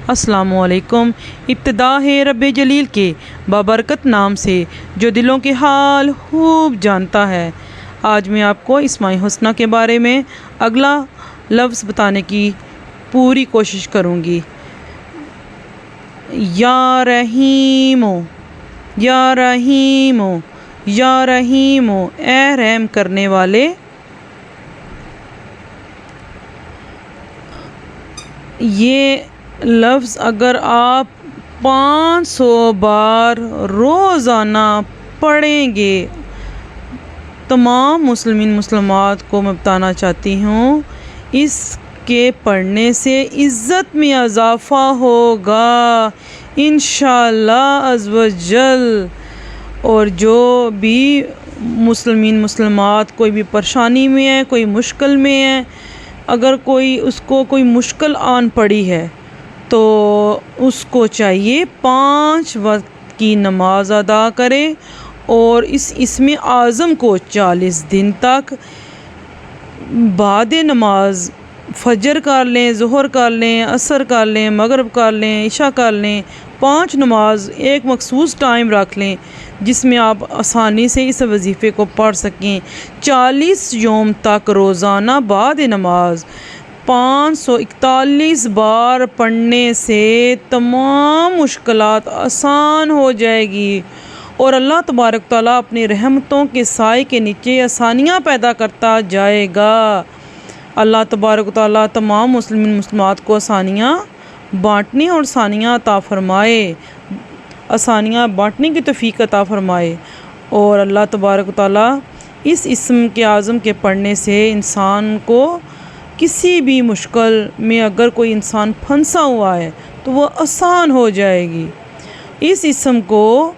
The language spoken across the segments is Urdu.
السلام علیکم۔ ابتدا ہے رب جلیل کے بابرکت نام سے جو دلوں کے حال خوب جانتا ہے۔ آج میں آپ کو اسماء الحسنی کے بارے میں اگلا لفظ بتانے کی پوری کوشش کروں گی۔ یا رحیمو، یا رحیمو، یا رحیمو، اے رحم کرنے والے۔ یہ لفظ اگر آپ 500 بار روزانہ پڑھیں گے، تمام مسلمات کو میں بتانا چاہتی ہوں، اس کے پڑھنے سے عزت میں اضافہ ہوگا انشاءاللہ عز و جل۔ اور جو بھی مسلمات کوئی بھی پریشانی میں ہے، کوئی مشکل میں ہے، اگر اس کو کوئی مشکل آن پڑی ہے تو اس کو چاہیے 5 وقت کی نماز ادا کرے اور اس اسم اعظم کو 40 دن تک بعد نماز فجر کر لیں، ظہر کر لیں، عصر کر لیں، مغرب کر لیں، عشاء کر لیں، 5 نماز ایک مخصوص ٹائم رکھ لیں جس میں آپ آسانی سے اس وظیفے کو پڑھ سکیں۔ 40 یوم تک روزانہ بعد نماز 541 بار پڑھنے سے تمام مشکلات آسان ہو جائے گی اور اللہ تبارک تعالیٰ اپنی رحمتوں کے سائے کے نیچے آسانیاں پیدا کرتا جائے گا۔ اللہ تبارک تعالیٰ تمام مسلمات کو آسانیاں بانٹنے اور آسانیاں عطا فرمائے، آسانیاں بانٹنے کی توفیق عطا فرمائے۔ اور اللہ تبارک تعالیٰ اس اسم کے اعظم کے پڑھنے سے انسان کو کسی بھی مشکل میں اگر کوئی انسان پھنسا ہوا ہے تو وہ آسان ہو جائے گی۔ اس اسم کو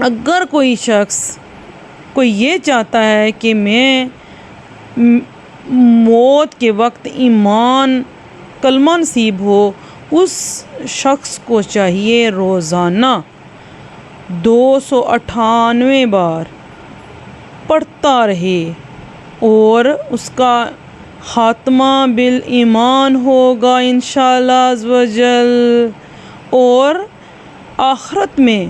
اگر کوئی شخص یہ چاہتا ہے کہ میں موت کے وقت ایمان کلمہ نصیب ہو، اس شخص کو چاہیے روزانہ 298 بار پڑھتا رہے اور اس کا خاتمہ بالایمان ہوگا انشاءاللہ عز و جل، اور آخرت میں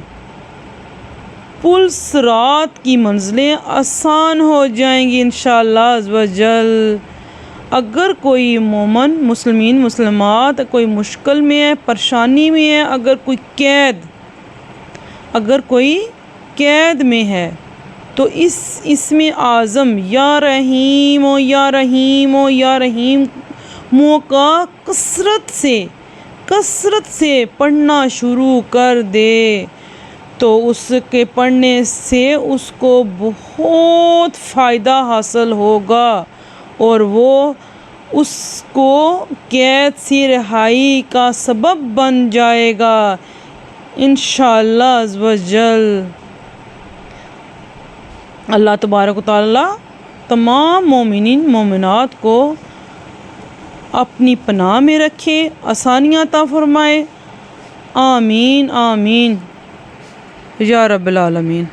پل صراط کی منزلیں آسان ہو جائیں گی انشاءاللہ عز و جل۔ اگر کوئی مومن مسلمات کوئی مشکل میں ہے، پریشانی میں ہے، اگر کوئی قید میں ہے تو اس اسم اعظم یا رحیم و یا رحیم و یا رحیم کا کثرت سے پڑھنا شروع کر دے تو اس کے پڑھنے سے اس کو بہت فائدہ حاصل ہوگا اور وہ اس کو قید سے رہائی کا سبب بن جائے گا انشاءاللہ عز و جل۔ اللہ تبارک و تعالیٰ تمام مومنین مومنات کو اپنی پناہ میں رکھے، آسانیاں عطا فرمائے، آمین آمین یا رب العالمین۔